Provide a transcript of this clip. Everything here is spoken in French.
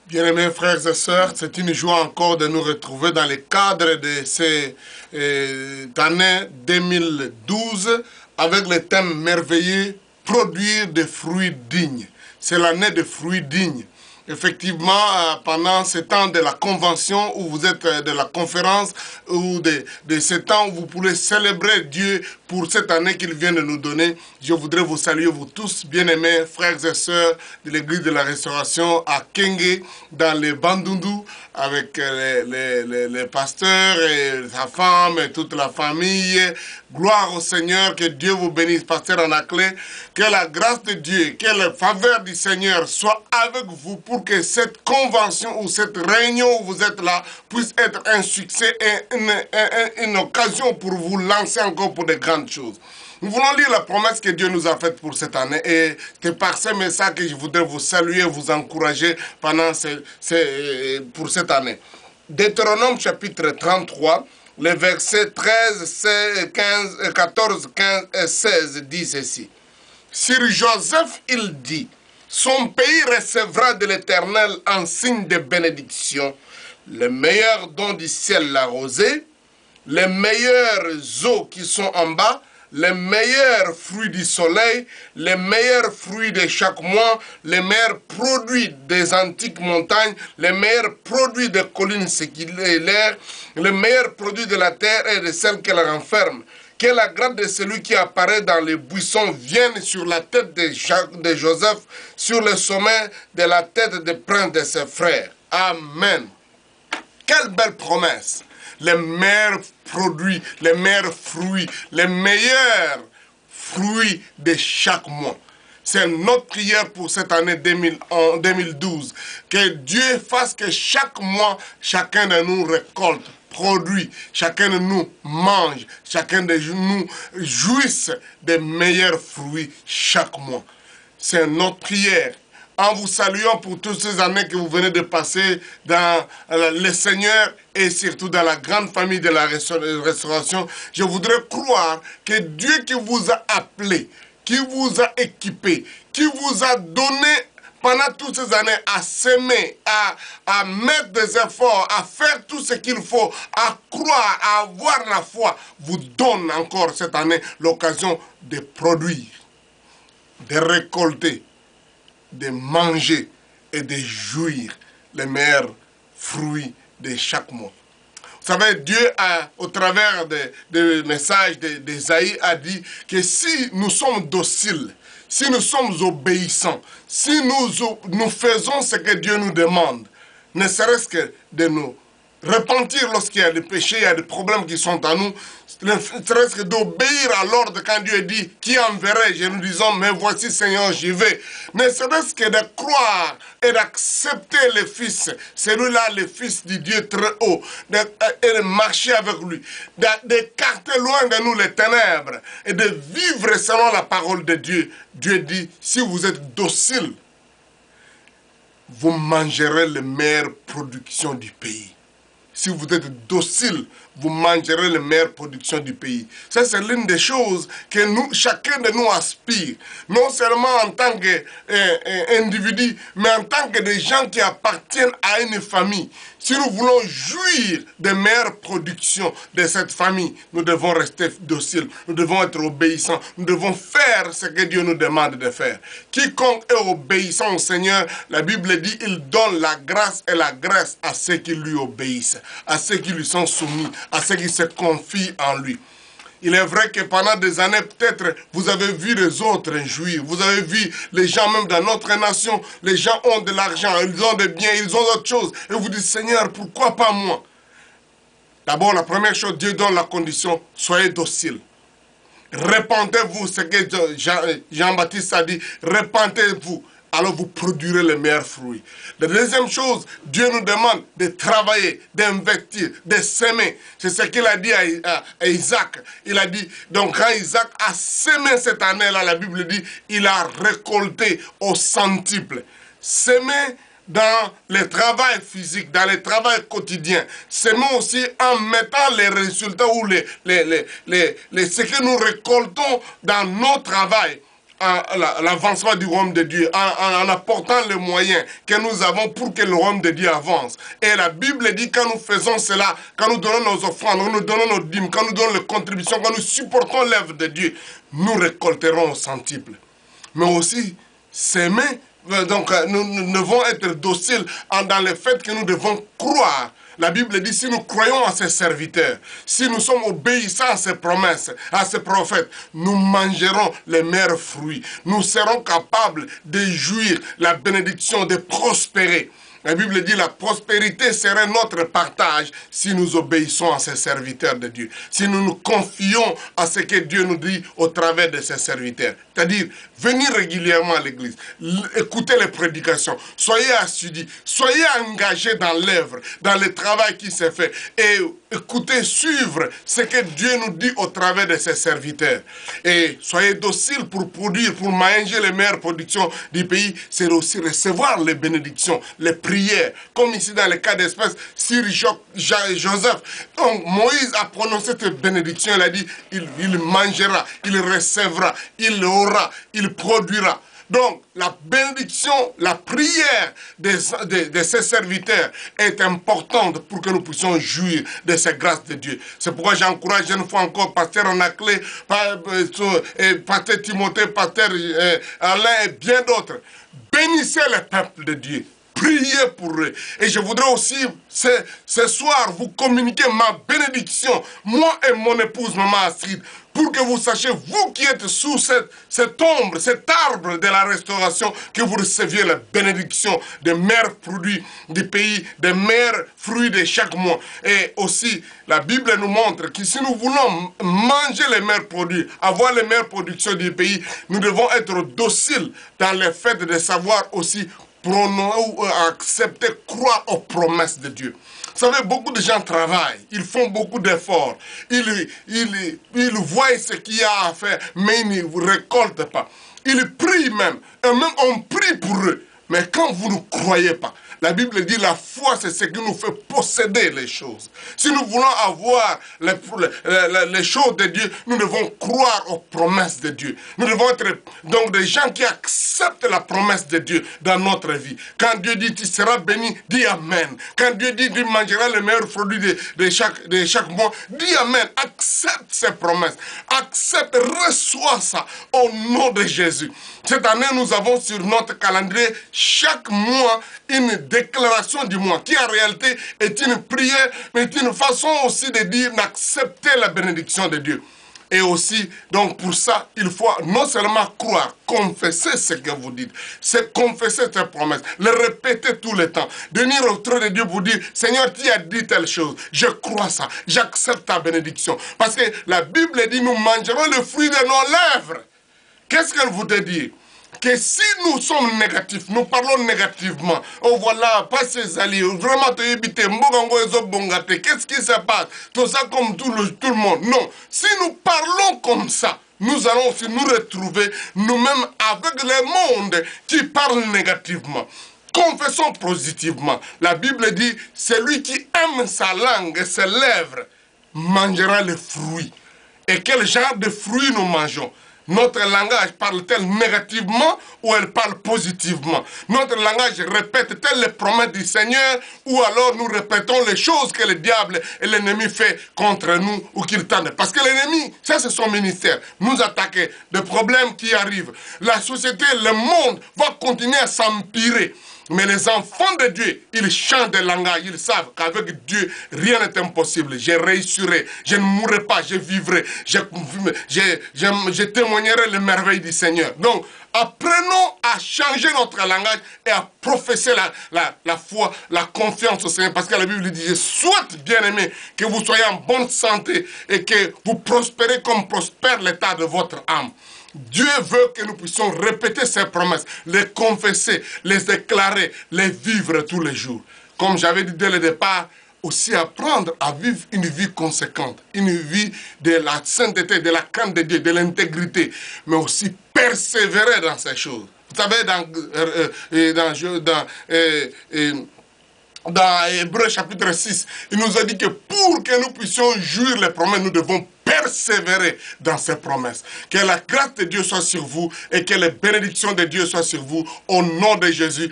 Bien-aimés frères et sœurs, c'est une joie encore de nous retrouver dans le cadre de cette année 2012 avec le thème merveilleux « Produire des fruits dignes ». C'est l'année des fruits dignes. Effectivement, pendant ce temps de la convention, où vous êtes de la conférence, ou de ce temps où vous pourrez célébrer Dieu pour cette année qu'il vient de nous donner, je voudrais vous saluer, vous tous, bien-aimés, frères et sœurs de l'Église de la Restauration à Kenge, dans les Bandundu, avec les pasteurs et sa femme et toute la famille. Gloire au Seigneur, que Dieu vous bénisse, pasteur Anaclé, que la grâce de Dieu, que la faveur du Seigneur soit avec vous pour que cette convention ou cette réunion où vous êtes là puisse être un succès et une occasion pour vous lancer encore pour de grandes choses. Nous voulons lire la promesse que Dieu nous a faite pour cette année et c'est par ce message que je voudrais vous saluer, vous encourager pendant pour cette année. Deutéronome chapitre 33, les versets 13, 14, 15 et 16 dit ceci. Sur Joseph, il dit, son pays recevra de l'Éternel en signe de bénédiction, le meilleur don du ciel, la rosée, les meilleures eaux qui sont en bas, les meilleurs fruits du soleil, les meilleurs fruits de chaque mois, les meilleurs produits des antiques montagnes, les meilleurs produits des collines séculaires, les meilleurs produits de la terre et de celle qu'elle renferme. Que la grâce de celui qui apparaît dans les buissons vienne sur la tête de Joseph, sur le sommet de la tête des princes de ses frères. Amen. Quelle belle promesse! Les meilleurs produits, les meilleurs fruits, les meilleurs fruits de chaque mois. C'est notre prière pour cette année 2012. Que Dieu fasse que chaque mois, chacun de nous récolte, produit, chacun de nous mange, chacun de nous jouisse des meilleurs fruits chaque mois. C'est notre prière. En vous saluant pour toutes ces années que vous venez de passer dans le Seigneur et surtout dans la grande famille de la restauration, je voudrais croire que Dieu qui vous a appelé, qui vous a équipé, qui vous a donné pendant toutes ces années à s'aimer, à mettre des efforts, à faire tout ce qu'il faut, à croire, à avoir la foi, vous donne encore cette année l'occasion de produire, de récolter, de manger et de jouir les meilleurs fruits de chaque mois. Vous savez, Dieu, au travers des messages d'Ésaïe, a dit que si nous sommes dociles, si nous sommes obéissants, si nous faisons ce que Dieu nous demande, ne serait-ce que de nous repentir lorsqu'il y a des péchés, il y a des problèmes qui sont à nous, ne serait-ce que d'obéir à l'ordre quand Dieu dit « Qui enverrai-je » et nous disons « Mais voici Seigneur, j'y vais ». Ne serait-ce que de croire et d'accepter le Fils, celui-là, le Fils du Dieu très haut, et de marcher avec lui, d'écarter loin de nous les ténèbres et de vivre selon la parole de Dieu. Dieu dit « Si vous êtes docile, vous mangerez les meilleures productions du pays. » Si vous êtes docile, vous mangerez les meilleures productions du pays. Ça, c'est l'une des choses que chacun de nous aspire. Non seulement en tant qu'individu, mais en tant que des gens qui appartiennent à une famille. Si nous voulons jouir des meilleures productions de cette famille, nous devons rester dociles, nous devons être obéissants, nous devons faire ce que Dieu nous demande de faire. Quiconque est obéissant au Seigneur, la Bible dit, il donne la grâce et la grâce à ceux qui lui obéissent, à ceux qui lui sont soumis, à ceux qui se confient en lui. Il est vrai que pendant des années, peut-être, vous avez vu les autres jouir. Vous avez vu les gens, même dans notre nation, les gens ont de l'argent, ils ont des biens, ils ont d'autres choses. Et vous dites, Seigneur, pourquoi pas moi? D'abord, la première chose, Dieu donne la condition, soyez dociles. Répentez-vous, ce que Jean-Baptiste a dit, répentez-vous. Alors vous produirez les meilleurs fruits. La deuxième chose, Dieu nous demande de travailler, d'investir, de s'aimer. C'est ce qu'il a dit à Isaac. Il a dit, donc quand Isaac a semé cette année-là, la Bible dit, il a récolté au centuple. S'aimer dans le travail physique, dans le travail quotidien. S'aimer aussi en mettant les résultats ou ce que nous récoltons dans nos travails l'avancement du royaume de Dieu, en apportant les moyens que nous avons pour que le royaume de Dieu avance. Et la Bible dit quand nous faisons cela, quand nous donnons nos offrandes, quand nous donnons nos dîmes, quand nous donnons les contributions, quand nous supportons l'œuvre de Dieu, nous récolterons au centuple. Mais aussi, s'aimer, donc nous devons être dociles dans le fait que nous devons croire. La Bible dit, si nous croyons à ses serviteurs, si nous sommes obéissants à ses promesses, à ses prophètes, nous mangerons les meilleurs fruits. Nous serons capables de jouir la bénédiction, de prospérer. La Bible dit, la prospérité serait notre partage si nous obéissons à ces serviteurs de Dieu. Si nous nous confions à ce que Dieu nous dit au travers de ses serviteurs. C'est-à-dire, venir régulièrement à l'église, écouter les prédications, soyez assidus, soyez engagés dans l'œuvre, dans le travail qui se fait. Et écoutez, suivre ce que Dieu nous dit au travers de ses serviteurs. Et soyez dociles pour produire, pour manger les meilleures productions du pays. C'est aussi recevoir les bénédictions, les prières. Comme ici dans le cas d'espèce, sur Joseph. Donc Moïse a prononcé cette bénédiction. Il a dit, il mangera, il recevra, il aura, il produira. Donc, la bénédiction, la prière de ses serviteurs est importante pour que nous puissions jouir de ces grâces de Dieu. C'est pourquoi j'encourage une fois encore Pasteur Anaclé, Pasteur Timothée, Pasteur Alain et bien d'autres. Bénissez le peuple de Dieu. Priez pour eux. Et je voudrais aussi, ce soir, vous communiquer ma bénédiction, moi et mon épouse, Maman Astrid, pour que vous sachiez, vous qui êtes sous cette ombre, cet arbre de la restauration, que vous receviez la bénédiction des meilleurs produits du pays, des meilleurs fruits de chaque mois. Et aussi, la Bible nous montre que si nous voulons manger les meilleurs produits, avoir les meilleures productions du pays, nous devons être dociles dans le fait de savoir aussi accepter, croire aux promesses de Dieu. Vous savez, beaucoup de gens travaillent, ils font beaucoup d'efforts, ils voient ce qu'il y a à faire, mais ils ne récoltent pas. Ils prient même, et même on prie pour eux. Mais quand vous ne croyez pas, la Bible dit la foi, c'est ce qui nous fait posséder les choses. Si nous voulons avoir les choses de Dieu, nous devons croire aux promesses de Dieu. Nous devons être donc des gens qui acceptent la promesse de Dieu dans notre vie. Quand Dieu dit tu seras béni, dis Amen. Quand Dieu dit tu mangeras le meilleur produit de chaque mois, dis Amen. Accepte ces promesses. Accepte, reçois ça au nom de Jésus. Cette année, nous avons sur notre calendrier chaque mois une déclaration du mois qui en réalité est une prière, mais est une façon aussi de dire d'accepter la bénédiction de Dieu. Et aussi, donc pour ça, il faut non seulement croire, confesser ce que vous dites, c'est confesser ces promesses, le répéter tout le temps, venir au trône de Dieu pour dire, Seigneur, tu as dit telle chose, je crois ça, j'accepte ta bénédiction. Parce que la Bible dit, nous mangerons le fruit de nos lèvres. Qu'est-ce qu'elle voudrait dire? Que si nous sommes négatifs, nous parlons négativement, oh voilà, pas ces alliés, vraiment te éviter, qu'est-ce qui se passe? Tout ça comme tout le monde. Non, si nous parlons comme ça, nous allons aussi nous retrouver nous-mêmes avec le monde qui parle négativement. Confessons positivement. La Bible dit, celui qui aime sa langue et ses lèvres mangera les fruits. Et quel genre de fruits nous mangeons? Notre langage parle-t-elle négativement ou elle parle positivement? Notre langage répète-t-elle les promesses du Seigneur ou alors nous répétons les choses que le diable et l'ennemi fait contre nous ou qu'il tente? Parce que l'ennemi, ça c'est son ministère, nous attaquer des problèmes qui arrivent. La société, le monde va continuer à s'empirer. Mais les enfants de Dieu, ils chantent des langages, ils savent qu'avec Dieu, rien n'est impossible. Je réussirai, je ne mourrai pas, je vivrai, je témoignerai les merveilles du Seigneur. Donc, apprenons à changer notre langage et à professer la foi, la confiance au Seigneur. Parce que la Bible dit, soit bien aimé, que vous soyez en bonne santé et que vous prospérez comme prospère l'état de votre âme. Dieu veut que nous puissions répéter ces promesses, les confesser, les déclarer, les vivre tous les jours. Comme j'avais dit dès le départ, aussi apprendre à vivre une vie conséquente, une vie de la sainteté, de la crainte de Dieu, de l'intégrité, mais aussi persévérer dans ces choses. Vous savez, dans Hébreux chapitre 6, il nous a dit que pour que nous puissions jouir les promesses, nous devons persévérer dans ses promesses. Que la grâce de Dieu soit sur vous et que les bénédictions de Dieu soient sur vous au nom de Jésus.